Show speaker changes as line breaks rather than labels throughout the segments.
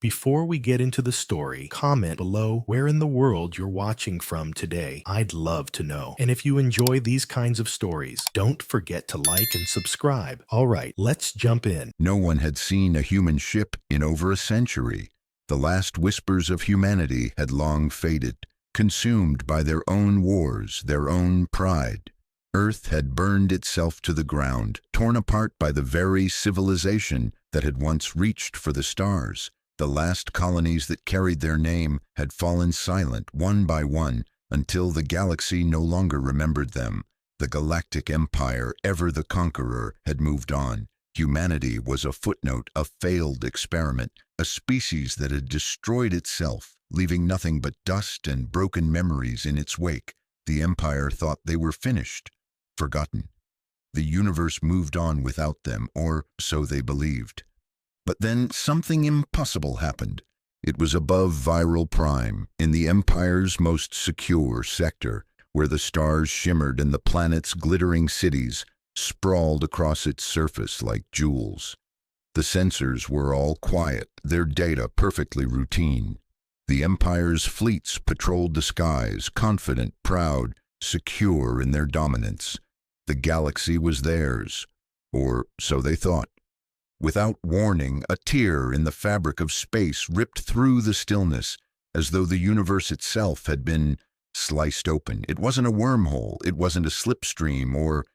Before we get into the story, comment below where in the world you're watching from today. I'd love to know. And if you enjoy these kinds of stories, don't forget to like and subscribe. All right, let's jump in.
No one had seen a human ship in over a century. The last whispers of humanity had long faded, consumed by their own wars, their own pride. Earth had burned itself to the ground, torn apart by the very civilization that had once reached for the stars. The last colonies that carried their name had fallen silent one by one until the galaxy no longer remembered them. The Galactic Empire, ever the conqueror, had moved on. Humanity was a footnote, a failed experiment, a species that had destroyed itself, leaving nothing but dust and broken memories in its wake. The Empire thought they were finished, forgotten. The universe moved on without them, or so they believed. But then something impossible happened. It was above Viral Prime, in the Empire's most secure sector, where the stars shimmered and the planet's glittering cities sprawled across its surface like jewels. The sensors were all quiet, their data perfectly routine. The Empire's fleets patrolled the skies, confident, proud, secure in their dominance. The galaxy was theirs, or so they thought. Without warning, a tear in the fabric of space ripped through the stillness, as though the universe itself had been sliced open. It wasn't a wormhole, it wasn't a slipstream, or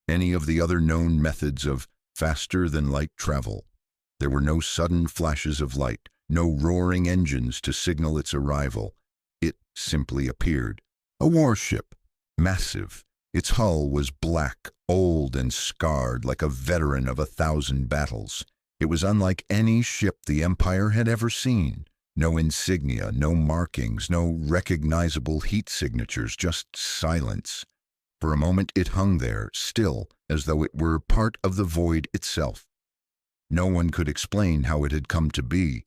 any of the other known methods of faster-than-light travel. There were no sudden flashes of light, no roaring engines to signal its arrival. It simply appeared. A warship, massive. Its hull was black, old and scarred like a veteran of 1,000 battles. It was unlike any ship the Empire had ever seen. No insignia, no markings, no recognizable heat signatures, just silence. For a moment it hung there, still, as though it were part of the void itself. No one could explain how it had come to be.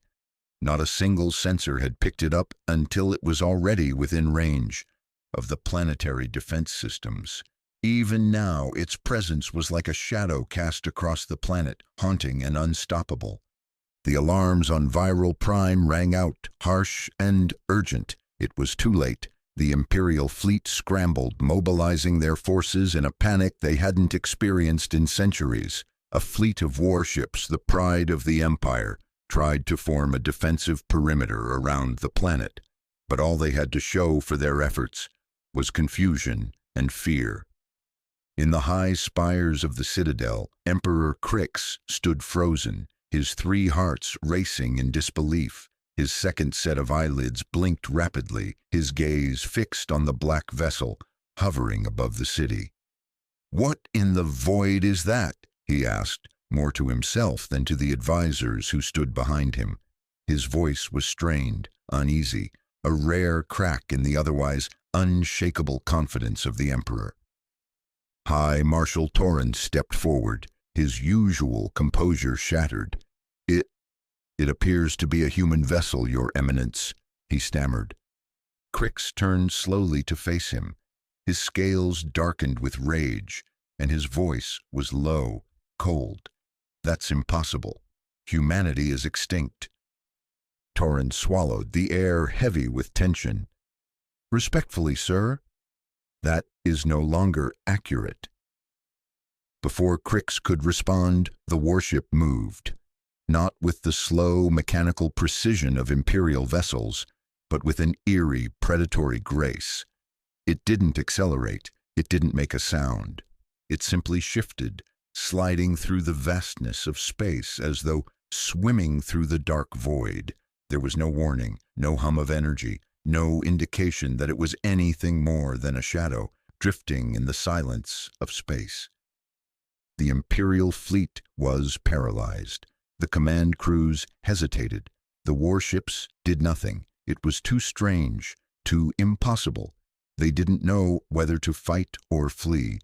Not a single sensor had picked it up until it was already within range of the planetary defense systems. Even now, its presence was like a shadow cast across the planet, haunting and unstoppable. The alarms on Viral Prime rang out, harsh and urgent. It was too late. The Imperial fleet scrambled, mobilizing their forces in a panic they hadn't experienced in centuries. A fleet of warships, the pride of the Empire, tried to form a defensive perimeter around the planet. But all they had to show for their efforts was confusion and fear. In the high spires of the citadel, Emperor Crix stood frozen, his 3 hearts racing in disbelief. His second set of eyelids blinked rapidly, his gaze fixed on the black vessel hovering above the city. "What in the void is that?" he asked, more to himself than to the advisors who stood behind him. His voice was strained, uneasy, a rare crack in the otherwise unshakable confidence of the Emperor. High Marshal Torrens stepped forward, his usual composure shattered. It appears to be a human vessel, Your Eminence," he stammered. Crix turned slowly to face him. His scales darkened with rage, and his voice was low, cold. "That's impossible. Humanity is extinct." Torrens swallowed, the air heavy with tension. "Respectfully, sir, that is no longer accurate." Before Crix could respond, the warship moved. Not with the slow, mechanical precision of Imperial vessels, but with an eerie, predatory grace. It didn't accelerate, it didn't make a sound. It simply shifted, sliding through the vastness of space as though swimming through the dark void. There was no warning, no hum of energy, no indication that it was anything more than a shadow, drifting in the silence of space. The Imperial fleet was paralyzed. The command crews hesitated. The warships did nothing. It was too strange, too impossible. They didn't know whether to fight or flee.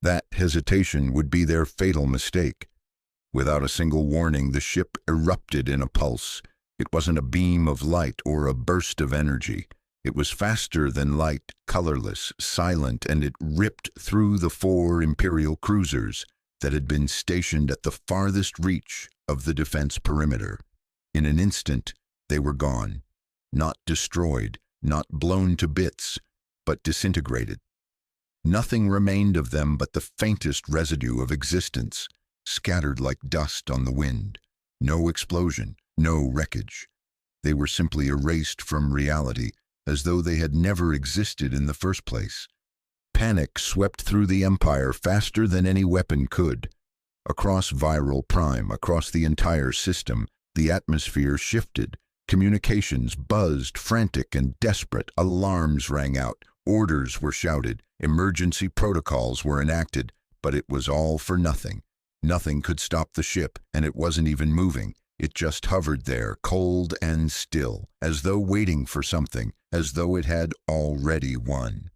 That hesitation would be their fatal mistake. Without a single warning, the ship erupted in a pulse. It wasn't a beam of light or a burst of energy. It was faster than light, colorless, silent, and it ripped through the 4 Imperial cruisers that had been stationed at the farthest reach of the defense perimeter. In an instant, They were gone. Not destroyed, not blown to bits, but disintegrated. Nothing remained of them but the faintest residue of existence, scattered like dust on the wind. No explosion, no wreckage. They were simply erased from reality, as though they had never existed in the first place. Panic swept through the Empire faster than any weapon could. Across Viral Prime, across the entire system, the atmosphere shifted. Communications buzzed, frantic and desperate. Alarms rang out. Orders were shouted. Emergency protocols were enacted. But it was all for nothing. Nothing could stop the ship, and it wasn't even moving. It just hovered there, cold and still, as though waiting for something, as though it had already won.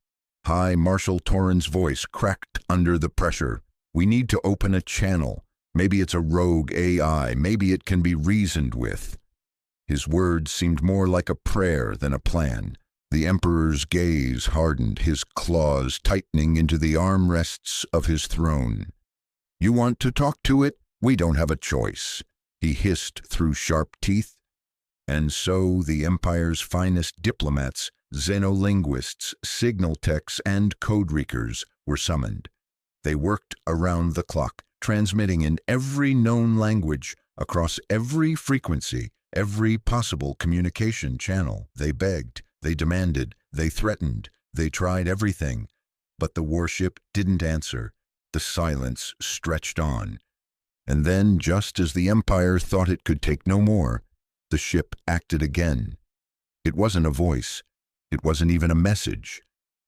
High Marshal Torren's voice cracked under the pressure. We need to open a channel. Maybe it's a rogue AI. Maybe it can be reasoned with. His words seemed more like a prayer than a plan. The Emperor's gaze hardened, his claws tightening into the armrests of his throne. You want to talk to it? We don't have a choice, he hissed through sharp teeth. And so the Empire's finest diplomats, xenolinguists, signal techs, and code reekers were summoned. They worked around the clock, transmitting in every known language, across every frequency, every possible communication channel. They begged, they demanded, they threatened, they tried everything. But the warship didn't answer. The silence stretched on. And then, just as the Empire thought it could take no more, the ship acted again. It wasn't a voice. It wasn't even a message.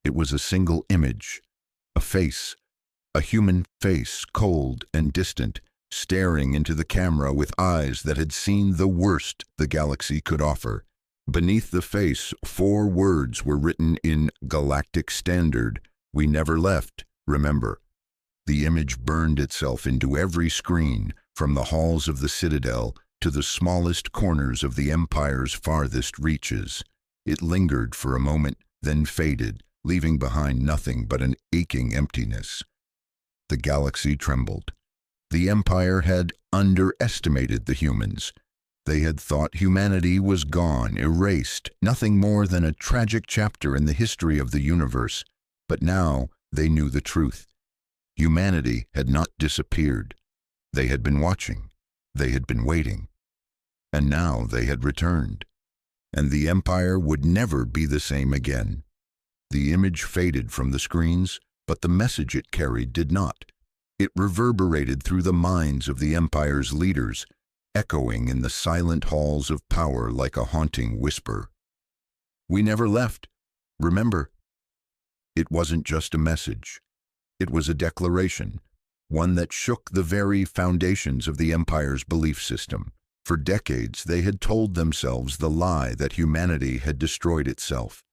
It was a single image. A face. A human face, cold and distant, staring into the camera with eyes that had seen the worst the galaxy could offer. Beneath the face, 4 words were written in Galactic Standard. We never left, remember. The image burned itself into every screen, from the halls of the Citadel to the smallest corners of the Empire's farthest reaches. It lingered for a moment, then faded, leaving behind nothing but an aching emptiness. The galaxy trembled. The Empire had underestimated the humans. They had thought humanity was gone, erased, nothing more than a tragic chapter in the history of the universe. But now they knew the truth. Humanity had not disappeared. They had been watching. They had been waiting. And now they had returned. And the Empire would never be the same again. The image faded from the screens, but the message it carried did not. It reverberated through the minds of the Empire's leaders, echoing in the silent halls of power like a haunting whisper. We never left. Remember. It wasn't just a message. It was a declaration, one that shook the very foundations of the Empire's belief system. For decades, they had told themselves the lie that humanity had destroyed itself.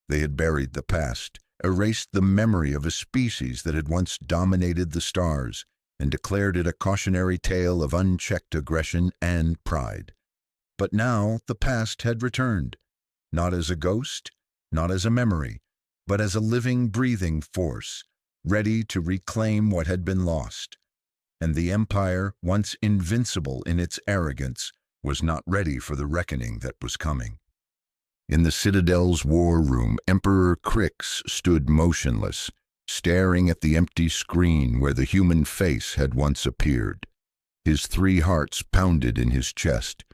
They had buried the past, erased the memory of a species that had once dominated the stars, and declared it a cautionary tale of unchecked aggression and pride. But now the past had returned, not as a ghost, not as a memory, but as a living, breathing force, ready to reclaim what had been lost. And the Empire, once invincible in its arrogance, was not ready for the reckoning that was coming. In the Citadel's war room, Emperor Crix stood motionless, staring at the empty screen where the human face had once appeared. His 3 hearts pounded in his chest,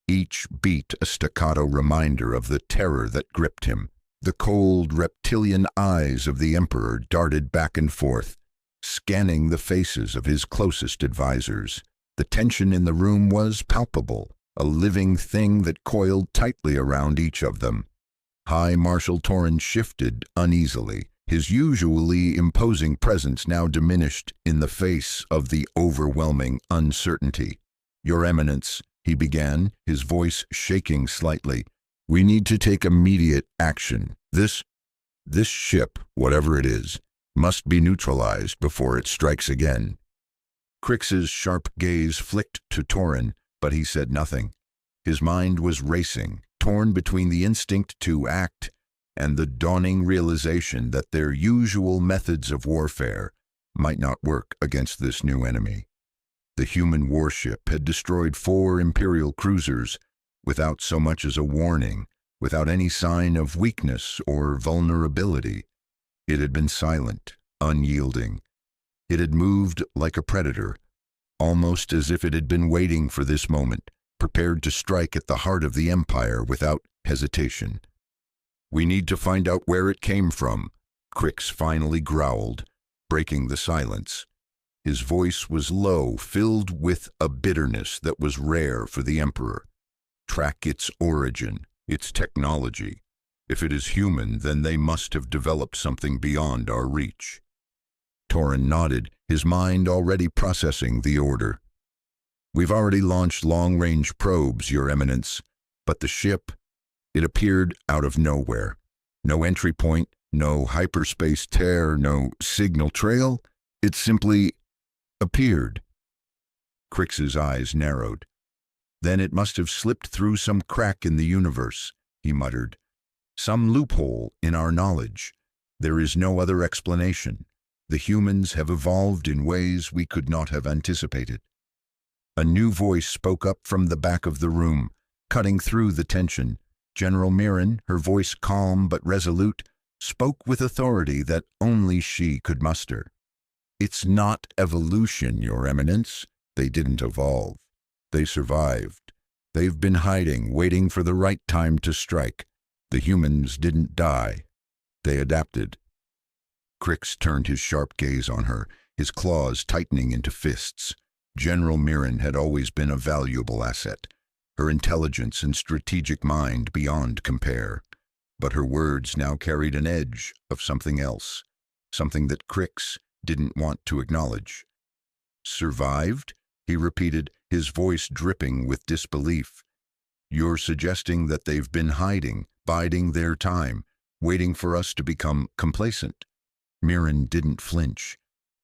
each beat a staccato reminder of the terror that gripped him. The cold, reptilian eyes of the Emperor darted back and forth, scanning the faces of his closest advisors. The tension in the room was palpable, a living thing that coiled tightly around each of them. High Marshal Torren shifted uneasily, his usually imposing presence now diminished in the face of the overwhelming uncertainty. Your Eminence, he began, his voice shaking slightly, we need to take immediate action. This ship, whatever it is, must be neutralized before it strikes again. Crix's sharp gaze flicked to Torren, but he said nothing. His mind was racing, torn between the instinct to act and the dawning realization that their usual methods of warfare might not work against this new enemy. The human warship had destroyed 4 Imperial cruisers, without so much as a warning, without any sign of weakness or vulnerability. It had been silent, unyielding. It had moved like a predator, almost as if it had been waiting for this moment, prepared to strike at the heart of the Empire without hesitation. "We need to find out where it came from," Crix finally growled, breaking the silence. His voice was low, filled with a bitterness that was rare for the Emperor. "Track its origin, its technology. If it is human, then they must have developed something beyond our reach." Torin nodded, his mind already processing the order. "We've already launched long-range probes, Your Eminence, but the ship, it appeared out of nowhere. No entry point, no hyperspace tear, no signal trail. It simply appeared." Crix's eyes narrowed. "Then it must have slipped through some crack in the universe," he muttered. "Some loophole in our knowledge. There is no other explanation. The humans have evolved in ways we could not have anticipated." A new voice spoke up from the back of the room, cutting through the tension. General Mirren, her voice calm but resolute, spoke with authority that only she could muster. "It's not evolution, Your Eminence. They didn't evolve. They survived. They've been hiding, waiting for the right time to strike. The humans didn't die. They adapted." Crix turned his sharp gaze on her, his claws tightening into fists. General Mirren had always been a valuable asset, her intelligence and strategic mind beyond compare. But her words now carried an edge of something else, something that Crix didn't want to acknowledge. "Survived?" he repeated, his voice dripping with disbelief. "You're suggesting that they've been hiding, biding their time, waiting for us to become complacent?" Mirren didn't flinch.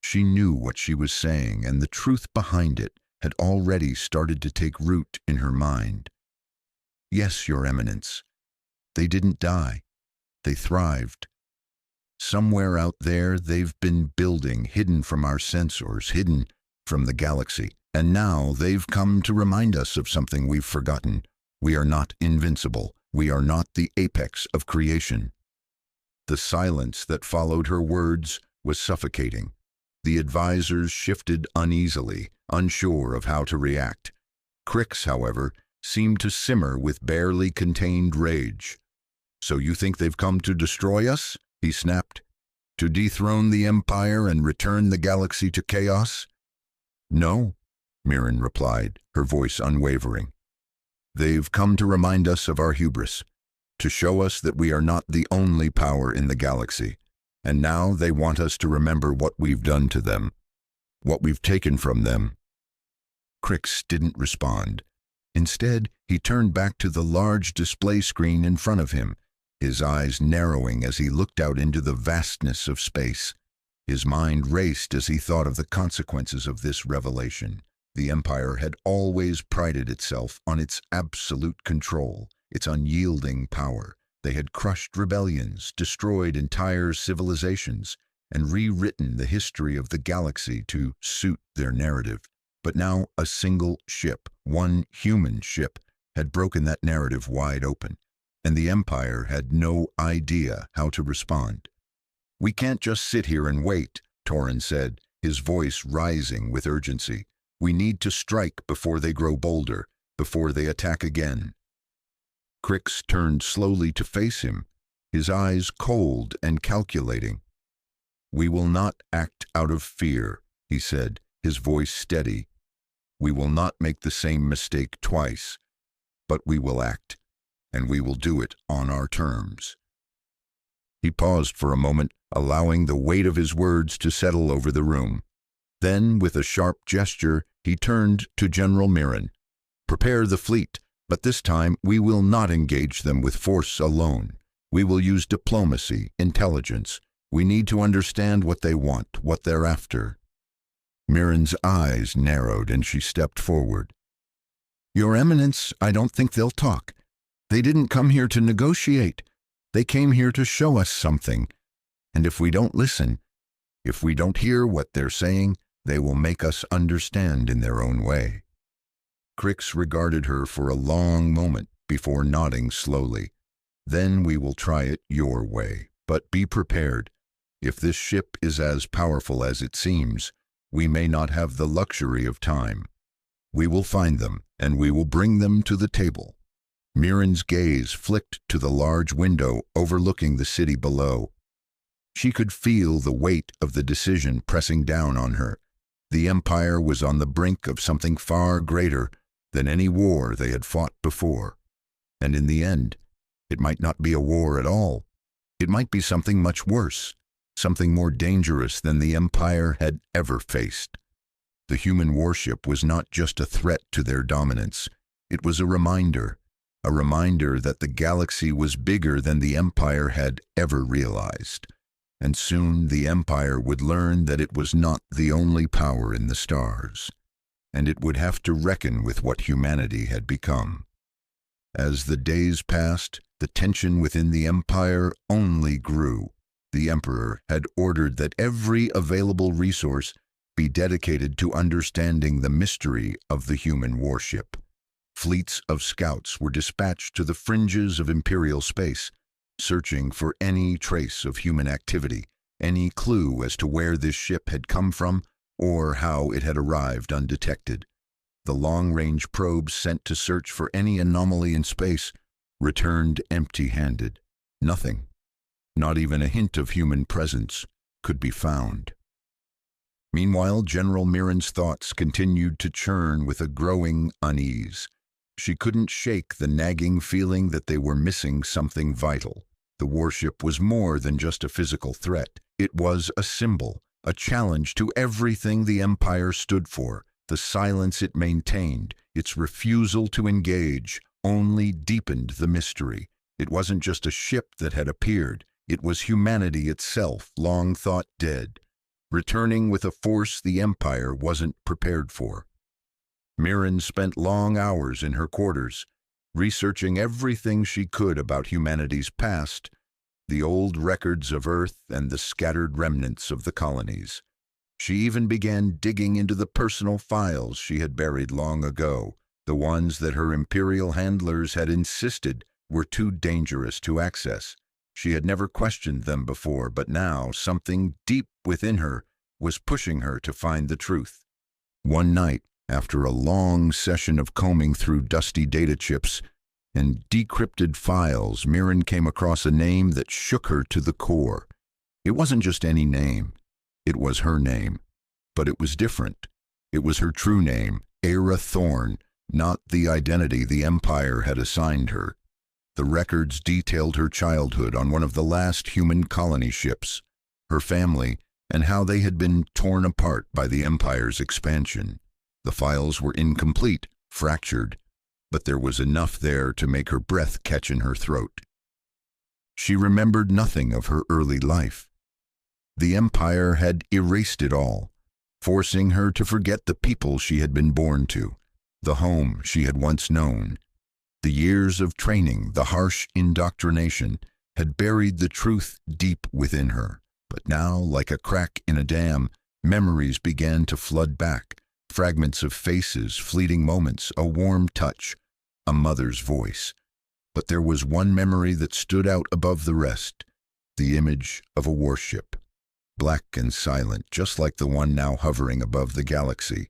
She knew what she was saying, and the truth behind it had already started to take root in her mind. "Yes, Your Eminence. They didn't die. They thrived. Somewhere out there they've been building, hidden from our sensors, hidden from the galaxy. And now they've come to remind us of something we've forgotten. We are not invincible. We are not the apex of creation." The silence that followed her words was suffocating. The advisors shifted uneasily, unsure of how to react. Crix, however, seemed to simmer with barely contained rage. "So you think they've come to destroy us?" he snapped. "To dethrone the Empire and return the galaxy to chaos?" "No," Mirren replied, her voice unwavering. "They've come to remind us of our hubris, to show us that we are not the only power in the galaxy. And now they want us to remember what we've done to them, what we've taken from them." Crix didn't respond. Instead, he turned back to the large display screen in front of him, his eyes narrowing as he looked out into the vastness of space. His mind raced as he thought of the consequences of this revelation. The Empire had always prided itself on its absolute control, its unyielding power. They had crushed rebellions, destroyed entire civilizations, and rewritten the history of the galaxy to suit their narrative. But now a single ship, one human ship, had broken that narrative wide open, and the Empire had no idea how to respond. "We can't just sit here and wait," Torin said, his voice rising with urgency. "We need to strike before they grow bolder, before they attack again." Crix turned slowly to face him, his eyes cold and calculating. "We will not act out of fear," he said, his voice steady. "We will not make the same mistake twice, but we will act, and we will do it on our terms." He paused for a moment, allowing the weight of his words to settle over the room. Then, with a sharp gesture, he turned to General Mirren. "Prepare the fleet. But this time, we will not engage them with force alone. We will use diplomacy, intelligence. We need to understand what they want, what they're after." Mirren's eyes narrowed and she stepped forward. "Your Eminence, I don't think they'll talk. They didn't come here to negotiate. They came here to show us something. And if we don't listen, if we don't hear what they're saying, they will make us understand in their own way." Crix regarded her for a long moment, before nodding slowly. "Then we will try it your way. But be prepared. If this ship is as powerful as it seems, we may not have the luxury of time. We will find them, and we will bring them to the table." Mirren's gaze flicked to the large window overlooking the city below. She could feel the weight of the decision pressing down on her. The Empire was on the brink of something far greater than any war they had fought before. And in the end, it might not be a war at all. It might be something much worse, something more dangerous than the Empire had ever faced. The human warship was not just a threat to their dominance. It was a reminder that the galaxy was bigger than the Empire had ever realized. And soon the Empire would learn that it was not the only power in the stars, and it would have to reckon with what humanity had become. As the days passed, the tension within the Empire only grew. The Emperor had ordered that every available resource be dedicated to understanding the mystery of the human warship. Fleets of scouts were dispatched to the fringes of Imperial space, searching for any trace of human activity, any clue as to where this ship had come from or how it had arrived undetected. The long-range probes sent to search for any anomaly in space returned empty-handed. Nothing, not even a hint of human presence, could be found. Meanwhile, General Mirren's thoughts continued to churn with a growing unease. She couldn't shake the nagging feeling that they were missing something vital. The warship was more than just a physical threat. It was a symbol, a challenge to everything the Empire stood for. The silence it maintained, its refusal to engage, only deepened the mystery. It wasn't just a ship that had appeared. It was humanity itself, long thought dead, returning with a force the Empire wasn't prepared for. Mirren spent long hours in her quarters, researching everything she could about humanity's past, the old records of Earth and the scattered remnants of the colonies. She even began digging into the personal files she had buried long ago, the ones that her Imperial handlers had insisted were too dangerous to access. She had never questioned them before, but now something deep within her was pushing her to find the truth. One night, after a long session of combing through dusty data chips and decrypted files, Mirren came across a name that shook her to the core. It wasn't just any name. It was her name. But it was different. It was her true name, Era Thorn, not the identity the Empire had assigned her. The records detailed her childhood on one of the last human colony ships, her family, and how they had been torn apart by the Empire's expansion. The files were incomplete, fractured, but there was enough there to make her breath catch in her throat. She remembered nothing of her early life. The Empire had erased it all, forcing her to forget the people she had been born to, the home she had once known. The years of training, the harsh indoctrination, had buried the truth deep within her. But now, like a crack in a dam, memories began to flood back. Fragments of faces, fleeting moments, a warm touch, a mother's voice. But there was one memory that stood out above the rest, the image of a warship, black and silent, just like the one now hovering above the galaxy.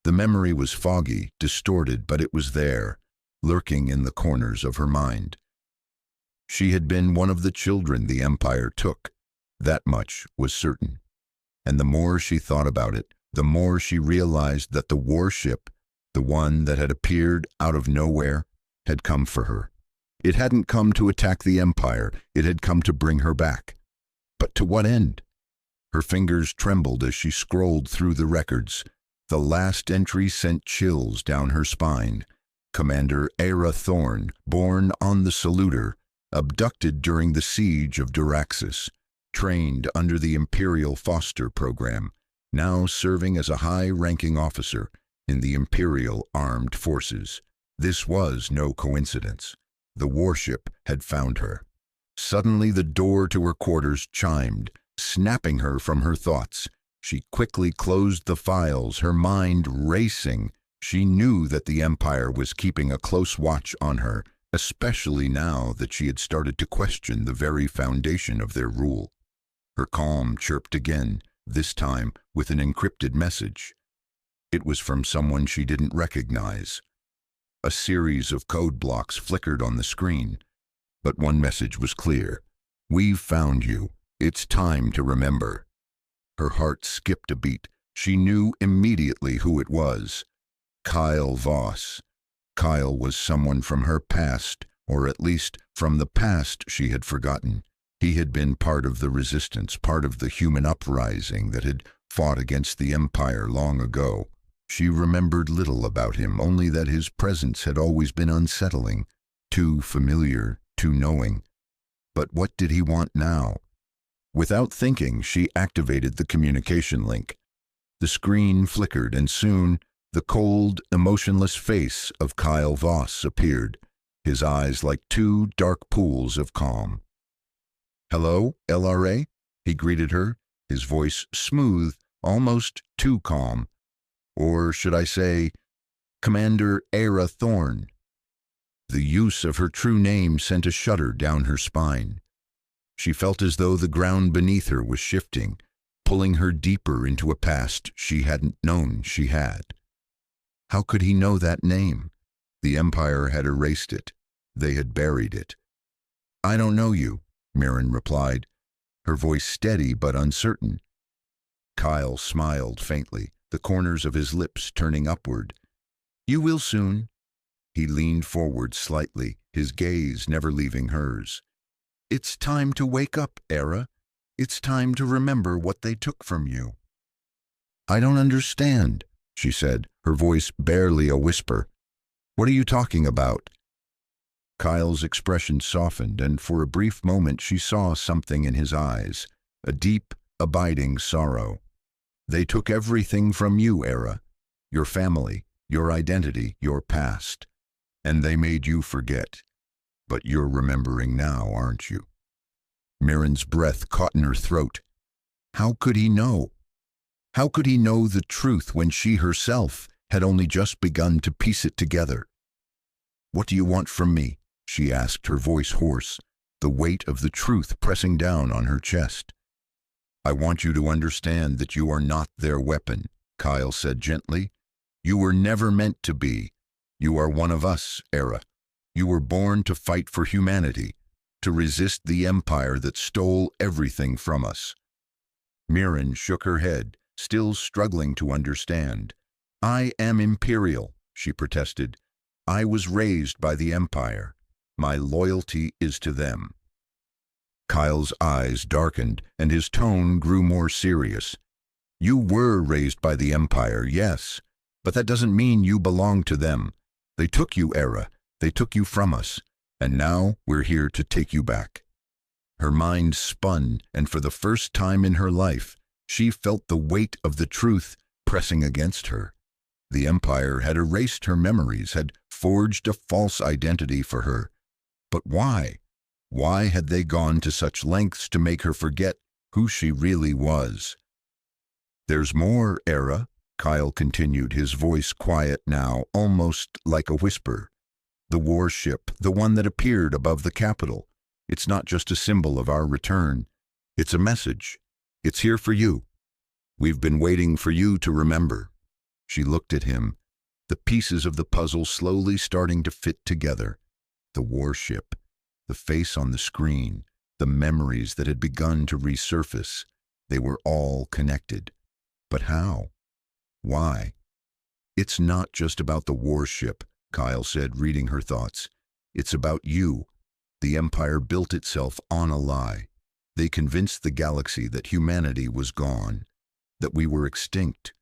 The memory was foggy, distorted, but it was there, lurking in the corners of her mind. She had been one of the children the Empire took. That much was certain. And the more she thought about it, the more she realized that the warship, the one that had appeared out of nowhere, had come for her. It hadn't come to attack the Empire, it had come to bring her back. But to what end? Her fingers trembled as she scrolled through the records. The last entry sent chills down her spine. Commander Era Thorn, born on the Saluter, abducted during the siege of Duraxis, trained under the Imperial Foster Program, now serving as a high-ranking officer in the Imperial Armed Forces. This was no coincidence. The warship had found her. Suddenly the door to her quarters chimed, snapping her from her thoughts. She quickly closed the files, her mind racing. She knew that the Empire was keeping a close watch on her, especially now that she had started to question the very foundation of their rule. Her calm chirped again, this time with an encrypted message. It was from someone she didn't recognize. A series of code blocks flickered on the screen, but one message was clear. "We've found you. It's time to remember." Her heart skipped a beat. She knew immediately who it was. Kyle Voss. Kyle was someone from her past, or at least from the past she had forgotten. He had been part of the resistance, part of the human uprising that had fought against the Empire long ago. She remembered little about him, only that his presence had always been unsettling, too familiar, too knowing. But what did he want now? Without thinking, she activated the communication link. The screen flickered, and soon the cold, emotionless face of Kyle Voss appeared, his eyes like two dark pools of calm. "Hello, LRA?" he greeted her, his voice smooth, almost too calm. Or should I say, Commander Era Thorne. The use of her true name sent a shudder down her spine. She felt as though the ground beneath her was shifting, pulling her deeper into a past she hadn't known she had. How could he know that name? The Empire had erased it. They had buried it. "I don't know you," Mirren replied, her voice steady but uncertain. Kyle smiled faintly, the corners of his lips turning upward. "You will soon." He leaned forward slightly, his gaze never leaving hers. "It's time to wake up, Era. It's time to remember what they took from you." "I don't understand," she said, her voice barely a whisper. "What are you talking about?" Kyle's expression softened, and for a brief moment she saw something in his eyes, a deep, abiding sorrow. "They took everything from you, Era. Your family, your identity, your past. And they made you forget. But you're remembering now, aren't you?" Mirren's breath caught in her throat. How could he know? How could he know the truth when she herself had only just begun to piece it together? "What do you want from me?" she asked, her voice hoarse, the weight of the truth pressing down on her chest. "I want you to understand that you are not their weapon," Kyle said gently. "You were never meant to be. You are one of us, Era. You were born to fight for humanity, to resist the Empire that stole everything from us." Mirren shook her head, still struggling to understand. "I am Imperial," she protested. "I was raised by the Empire. My loyalty is to them." Kyle's eyes darkened, and his tone grew more serious. "You were raised by the Empire, yes, but that doesn't mean you belong to them. They took you, Era. They took you from us, and now we're here to take you back." Her mind spun, and for the first time in her life, she felt the weight of the truth pressing against her. The Empire had erased her memories, had forged a false identity for her. But why? Why had they gone to such lengths to make her forget who she really was? "There's more, Era," Kyle continued, his voice quiet now, almost like a whisper. "The warship, the one that appeared above the capital. It's not just a symbol of our return. It's a message. It's here for you. We've been waiting for you to remember." She looked at him, the pieces of the puzzle slowly starting to fit together. The warship, the face on the screen, the memories that had begun to resurface. They were all connected. But how? Why? "It's not just about the warship," Kyle said, reading her thoughts. "It's about you. The Empire built itself on a lie. They convinced the galaxy that humanity was gone, that we were extinct.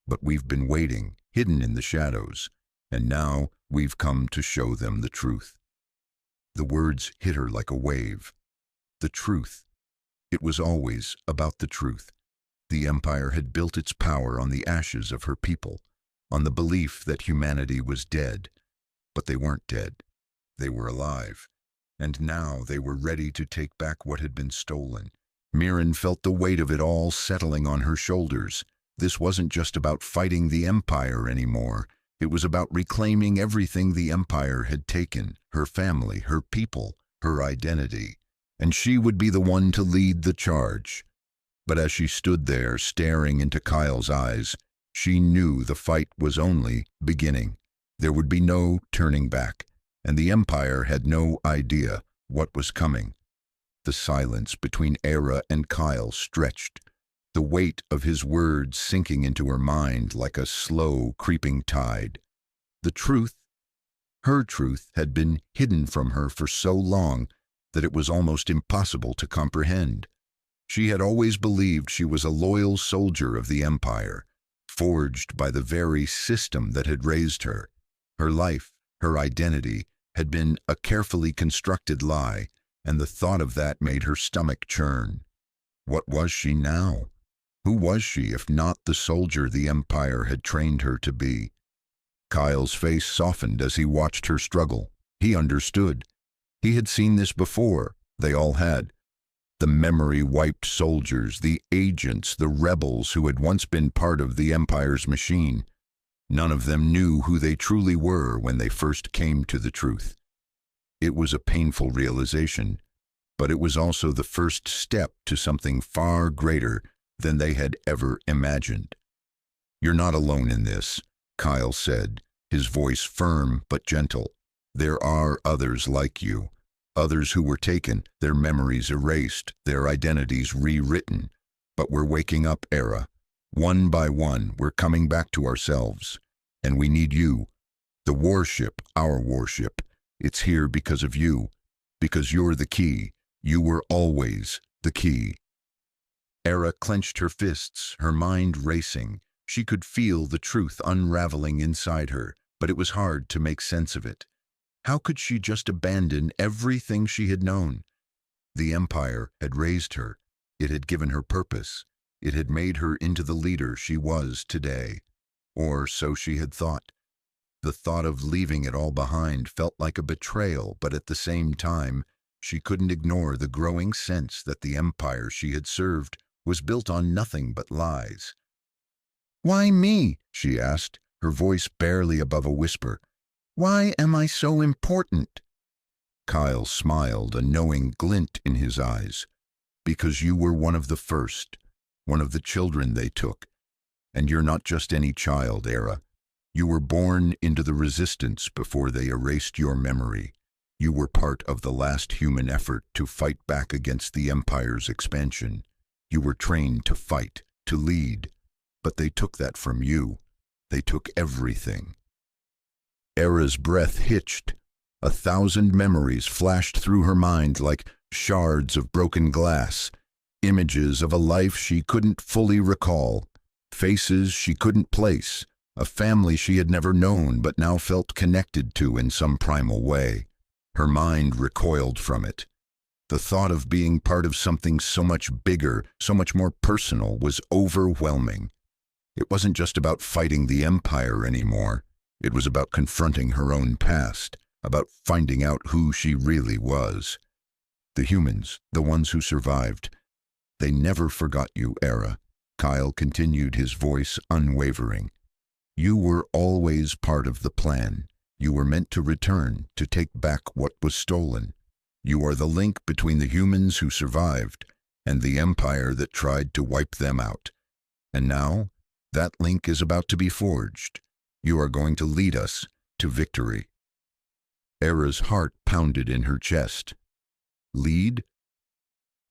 But we've been waiting, hidden in the shadows, and now we've come to show them the truth." The words hit her like a wave. The truth. It was always about the truth. The Empire had built its power on the ashes of her people, on the belief that humanity was dead. But they weren't dead. They were alive. And now they were ready to take back what had been stolen. Mirren felt the weight of it all settling on her shoulders. This wasn't just about fighting the Empire anymore. It was about reclaiming everything the Empire had taken, her family, her people, her identity, and she would be the one to lead the charge. But as she stood there staring into Kyle's eyes, she knew the fight was only beginning. There would be no turning back, and the Empire had no idea what was coming. The silence between Era and Kyle stretched, the weight of his words sinking into her mind like a slow, creeping tide. The truth, her truth, had been hidden from her for so long that it was almost impossible to comprehend. She had always believed she was a loyal soldier of the Empire, forged by the very system that had raised her. Her life, her identity, had been a carefully constructed lie, and the thought of that made her stomach churn. What was she now? Who was she if not the soldier the Empire had trained her to be? Kyle's face softened as he watched her struggle. He understood. He had seen this before. They all had. The memory-wiped soldiers, the agents, the rebels who had once been part of the Empire's machine. None of them knew who they truly were when they first came to the truth. It was a painful realization, but it was also the first step to something far greater than they had ever imagined. "You're not alone in this," Kyle said, his voice firm but gentle. "There are others like you, others who were taken, their memories erased, their identities rewritten. But we're waking up, Era. One by one, we're coming back to ourselves. And we need you. The warship, our warship, it's here because of you, because you're the key. You were always the key." Era clenched her fists, her mind racing. She could feel the truth unraveling inside her, but it was hard to make sense of it. How could she just abandon everything she had known? The Empire had raised her. It had given her purpose. It had made her into the leader she was today. Or so she had thought. The thought of leaving it all behind felt like a betrayal, but at the same time, she couldn't ignore the growing sense that the Empire she had served was built on nothing but lies. "Why me?" she asked, her voice barely above a whisper. "Why am I so important?" Kyle smiled, a knowing glint in his eyes. "Because you were one of the first, one of the children they took. And you're not just any child, Era. You were born into the Resistance before they erased your memory. You were part of the last human effort to fight back against the Empire's expansion. You were trained to fight, to lead. But they took that from you. They took everything." Era's breath hitched. 1,000 memories flashed through her mind like shards of broken glass, images of a life she couldn't fully recall, faces she couldn't place, a family she had never known but now felt connected to in some primal way. Her mind recoiled from it. The thought of being part of something so much bigger, so much more personal, was overwhelming. It wasn't just about fighting the Empire anymore. It was about confronting her own past, about finding out who she really was. The humans, the ones who survived, they never forgot you, Era. Kyle continued, his voice unwavering. You were always part of the plan. You were meant to return, to take back what was stolen. You are the link between the humans who survived and the Empire that tried to wipe them out. And now, that link is about to be forged. You are going to lead us to victory. Era's heart pounded in her chest. Lead?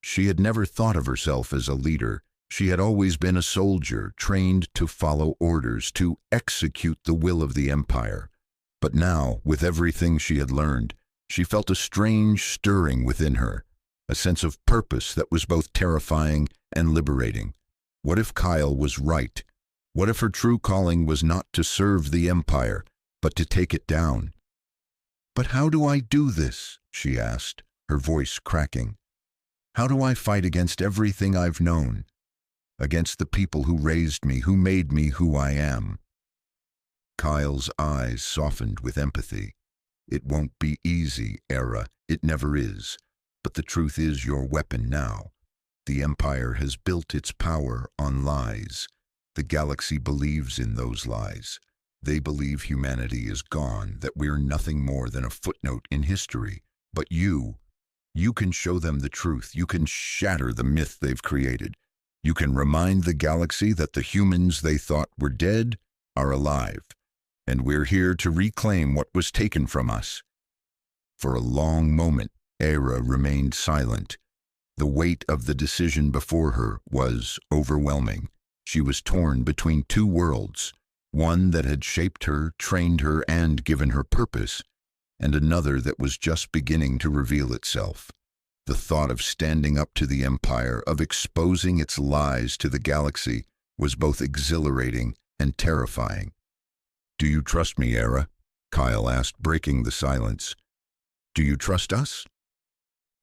She had never thought of herself as a leader. She had always been a soldier, trained to follow orders, to execute the will of the Empire. But now, with everything she had learned, she felt a strange stirring within her, a sense of purpose that was both terrifying and liberating. What if Kyle was right? What if her true calling was not to serve the Empire, but to take it down? "But how do I do this?" she asked, her voice cracking. "How do I fight against everything I've known? Against the people who raised me, who made me who I am?" Kyle's eyes softened with empathy. "It won't be easy, Era. It never is. But the truth is your weapon now. The Empire has built its power on lies. The galaxy believes in those lies. They believe humanity is gone, that we're nothing more than a footnote in history. But you can show them the truth. You can shatter the myth they've created. You can remind the galaxy that the humans they thought were dead are alive, and we're here to reclaim what was taken from us. For a long moment, Era remained silent. The weight of the decision before her was overwhelming. She was torn between two worlds, one that had shaped her, trained her, and given her purpose, and another that was just beginning to reveal itself. The thought of standing up to the Empire, of exposing its lies to the galaxy, was both exhilarating and terrifying. "Do you trust me, Era?" Kyle asked, breaking the silence. "Do you trust us?"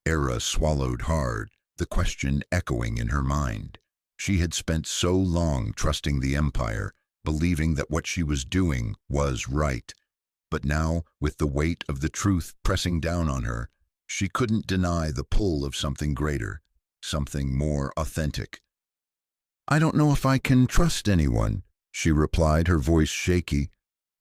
Era swallowed hard, the question echoing in her mind. She had spent so long trusting the Empire, believing that what she was doing was right. But now, with the weight of the truth pressing down on her, she couldn't deny the pull of something greater, something more authentic. "I don't know if I can trust anyone," she replied, her voice shaky.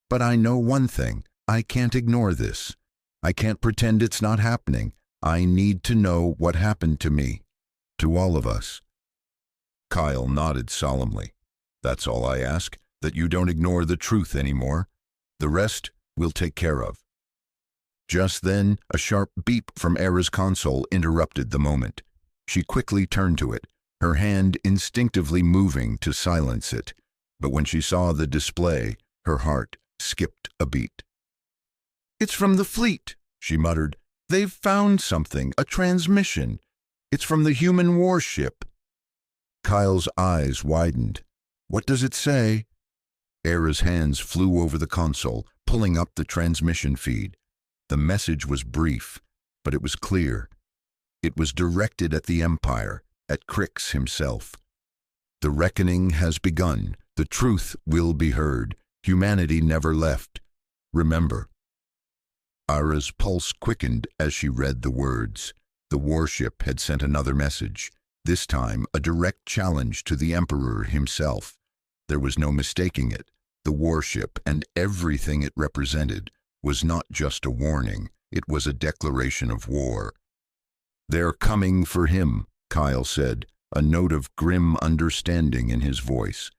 "But I know one thing. I can't ignore this. I can't pretend it's not happening. I need to know what happened to me, to all of us." Kyle nodded solemnly. "That's all I ask, that you don't ignore the truth anymore. The rest we'll take care of." Just then, a sharp beep from Era's console interrupted the moment. She quickly turned to it, her hand instinctively moving to silence it. But when she saw the display, her heart skipped a beat. "It's from the fleet," she muttered. "They've found something, a transmission. It's from the human warship." Kyle's eyes widened. "What does it say?" Era's hands flew over the console, pulling up the transmission feed. The message was brief, but it was clear. It was directed at the Empire, at Crix himself. "The reckoning has begun. The truth will be heard. Humanity never left. Remember." Ara's pulse quickened as she read the words. The warship had sent another message, this time a direct challenge to the Emperor himself. There was no mistaking it. The warship and everything it represented was not just a warning, it was a declaration of war. "They're coming for him," Kyle said, a note of grim understanding in his voice.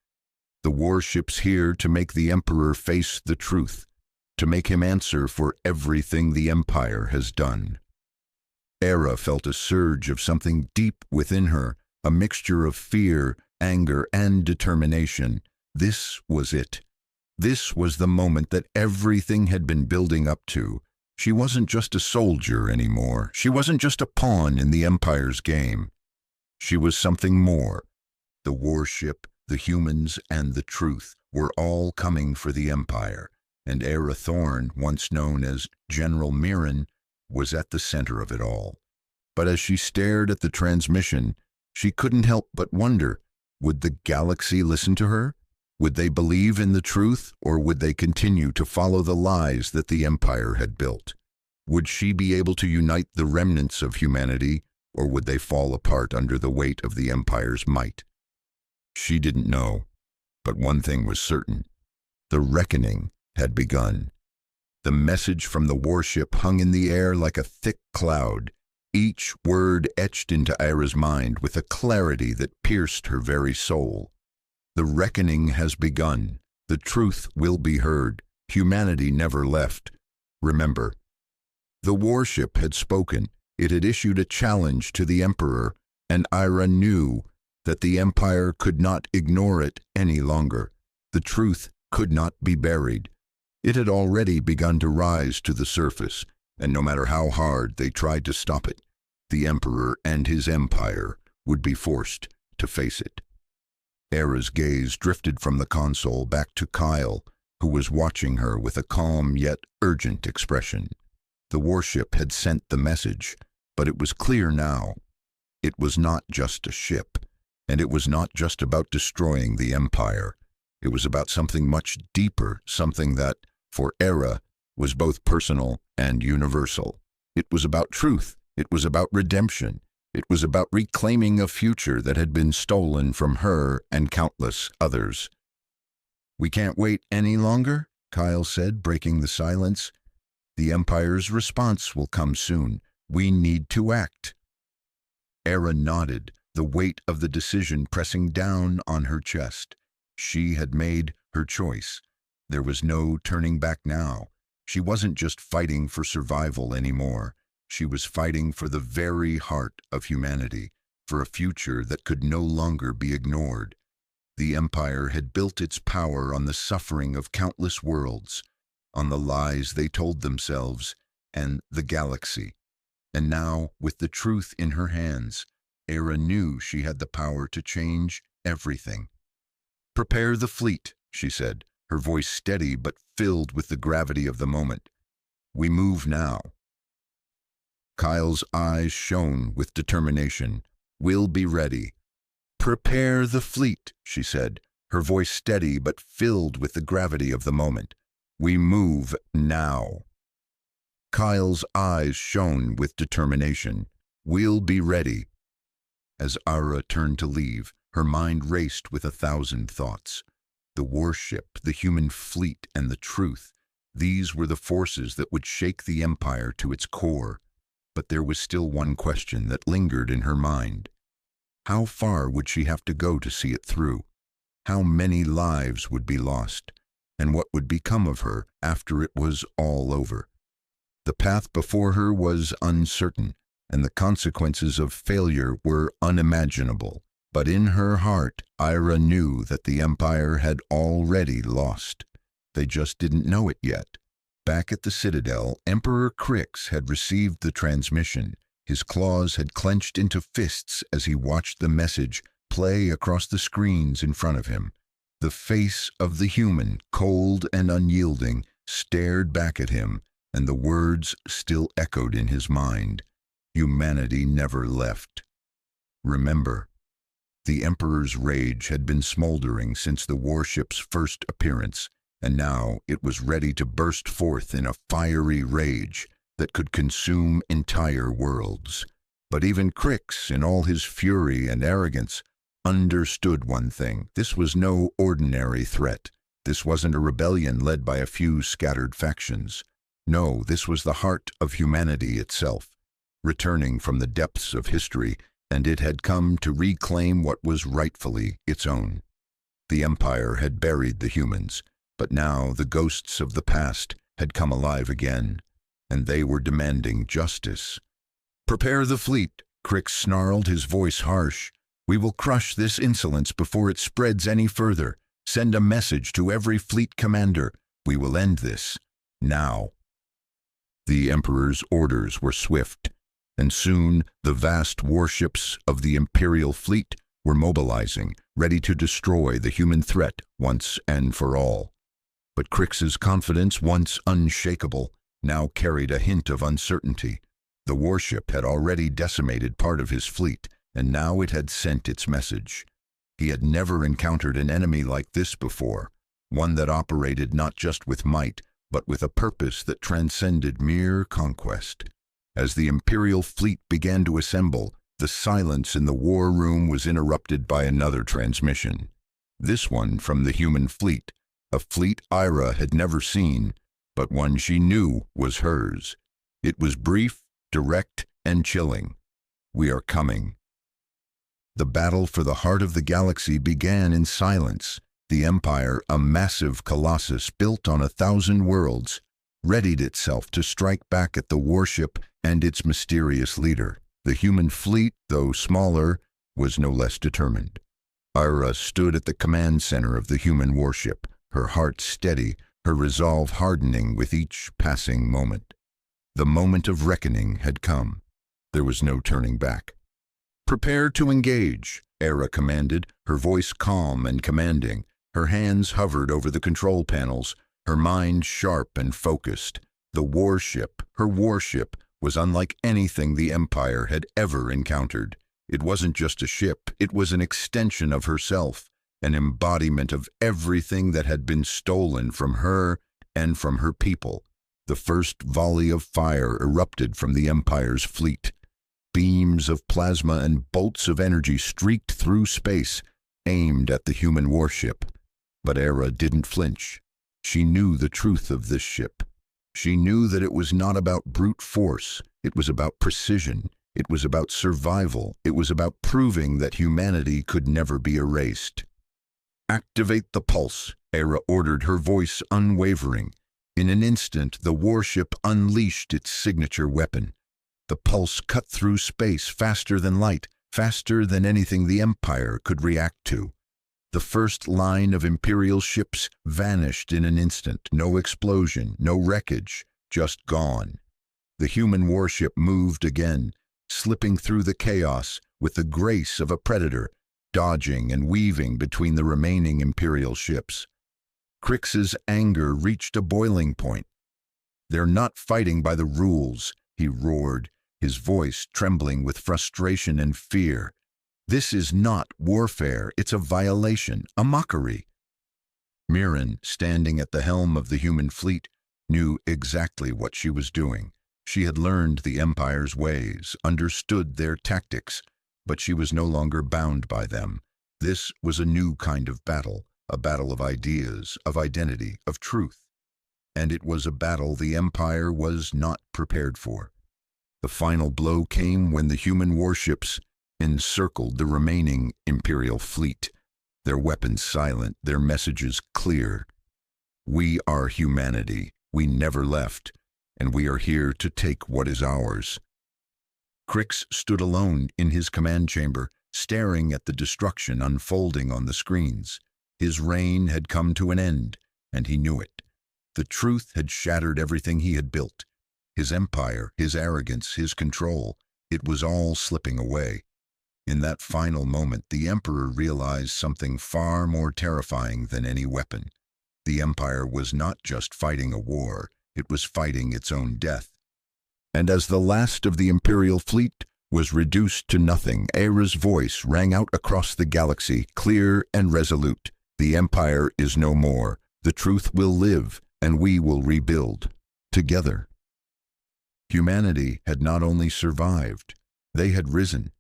"The warship's here to make the Emperor face the truth, to make him answer for everything the Empire has done." Era felt a surge of something deep within her, a mixture of fear, anger, and determination. This was it. This was the moment that everything had been building up to. She wasn't just a soldier anymore. She wasn't just a pawn in the Empire's game. She was something more. The warship, the humans, and the truth were all coming for the Empire, and Era Thorn, once known as General Mirren, was at the center of it all. But as she stared at the transmission, she couldn't help but wonder, would the galaxy listen to her? Would they believe in the truth, or would they continue to follow the lies that the Empire had built? Would she be able to unite the remnants of humanity, or would they fall apart under the weight of the Empire's might? She didn't know, but one thing was certain. The reckoning had begun. The message from the warship hung in the air like a thick cloud, each word etched into Ira's mind with a clarity that pierced her very soul. The reckoning has begun. The truth will be heard. Humanity never left. Remember. The warship had spoken. It had issued a challenge to the Emperor, and Ira knew that the Empire could not ignore it any longer. The truth could not be buried. It had already begun to rise to the surface, and no matter how hard they tried to stop it, the Emperor and his Empire would be forced to face it. Era's gaze drifted from the console back to Kyle, who was watching her with a calm yet urgent expression. The warship had sent the message, but it was clear now. It was not just a ship, and it was not just about destroying the Empire. It was about something much deeper, something that, for Era, was both personal and universal. It was about truth. It was about redemption. It was about reclaiming a future that had been stolen from her and countless others. "We can't wait any longer," Kyle said, breaking the silence. "The Empire's response will come soon. We need to act." Era nodded, the weight of the decision pressing down on her chest. She had made her choice. There was no turning back now. She wasn't just fighting for survival anymore. She was fighting for the very heart of humanity, for a future that could no longer be ignored. The Empire had built its power on the suffering of countless worlds, on the lies they told themselves, and the galaxy. And now, with the truth in her hands, Era knew she had the power to change everything. "Prepare the fleet," she said, her voice steady but filled with the gravity of the moment. "We move now." Kyle's eyes shone with determination. "We'll be ready." "Prepare the fleet," she said, her voice steady but filled with the gravity of the moment. "We move now." Kyle's eyes shone with determination. "We'll be ready." As Ara turned to leave, her mind raced with 1,000 thoughts. The warship, the human fleet, and the truth. These were the forces that would shake the Empire to its core. But there was still one question that lingered in her mind. How far would she have to go to see it through? How many lives would be lost? And what would become of her after it was all over? The path before her was uncertain, and the consequences of failure were unimaginable. But in her heart, Ira knew that the Empire had already lost. They just didn't know it yet. Back at the Citadel, Emperor Crix had received the transmission. His claws had clenched into fists as he watched the message play across the screens in front of him. The face of the human, cold and unyielding, stared back at him, and the words still echoed in his mind. Humanity never left. Remember. The Emperor's rage had been smoldering since the warship's first appearance, and now it was ready to burst forth in a fiery rage that could consume entire worlds. But even Crix, in all his fury and arrogance, understood one thing. This was no ordinary threat. This wasn't a rebellion led by a few scattered factions. No, this was the heart of humanity itself, returning from the depths of history, and it had come to reclaim what was rightfully its own. The Empire had buried the humans, but now the ghosts of the past had come alive again, and they were demanding justice. "Prepare the fleet," Crix snarled, his voice harsh. "We will crush this insolence before it spreads any further. Send a message to every fleet commander. We will end this. Now." The Emperor's orders were swift, and soon the vast warships of the Imperial fleet were mobilizing, ready to destroy the human threat once and for all. But Crix's confidence, once unshakable, now carried a hint of uncertainty. The warship had already decimated part of his fleet, and now it had sent its message. He had never encountered an enemy like this before, one that operated not just with might, but with a purpose that transcended mere conquest. As the Imperial fleet began to assemble, the silence in the war room was interrupted by another transmission. This one from the human fleet, a fleet Ira had never seen, but one she knew was hers. It was brief, direct, and chilling. "We are coming." The battle for the heart of the galaxy began in silence. The Empire, a massive colossus built on 1,000 worlds, readied itself to strike back at the warship and its mysterious leader. The human fleet, though smaller, was no less determined. Ira stood at the command center of the human warship, her heart steady, her resolve hardening with each passing moment. The moment of reckoning had come. There was no turning back. "Prepare to engage," Era commanded, her voice calm and commanding. Her hands hovered over the control panels, her mind sharp and focused. The warship, her warship, was unlike anything the Empire had ever encountered. It wasn't just a ship, it was an extension of herself, an embodiment of everything that had been stolen from her and from her people. The first volley of fire erupted from the Empire's fleet. Beams of plasma and bolts of energy streaked through space, aimed at the human warship. But Era didn't flinch. She knew the truth of this ship. She knew that it was not about brute force. It was about precision. It was about survival. It was about proving that humanity could never be erased. "Activate the pulse," Era ordered, her voice unwavering. In an instant, the warship unleashed its signature weapon. The pulse cut through space faster than light, faster than anything the Empire could react to. The first line of Imperial ships vanished in an instant. No explosion, no wreckage, just gone. The human warship moved again, slipping through the chaos with the grace of a predator, dodging and weaving between the remaining Imperial ships. Crix's anger reached a boiling point. "They're not fighting by the rules," he roared, his voice trembling with frustration and fear. "This is not warfare, it's a violation, a mockery." Mirren, standing at the helm of the human fleet, knew exactly what she was doing. She had learned the Empire's ways, understood their tactics, but she was no longer bound by them. This was a new kind of battle, a battle of ideas, of identity, of truth. And it was a battle the Empire was not prepared for. The final blow came when the human warships encircled the remaining Imperial fleet, their weapons silent, their messages clear. "We are humanity. We never left, and we are here to take what is ours." Crix stood alone in his command chamber, staring at the destruction unfolding on the screens. His reign had come to an end, and he knew it. The truth had shattered everything he had built. His empire, his arrogance, his control, it was all slipping away. In that final moment, the Emperor realized something far more terrifying than any weapon. The Empire was not just fighting a war, it was fighting its own death. And as the last of the Imperial fleet was reduced to nothing, Era's voice rang out across the galaxy, clear and resolute. "The Empire is no more. The truth will live, and we will rebuild. Together." Humanity had not only survived, they had risen.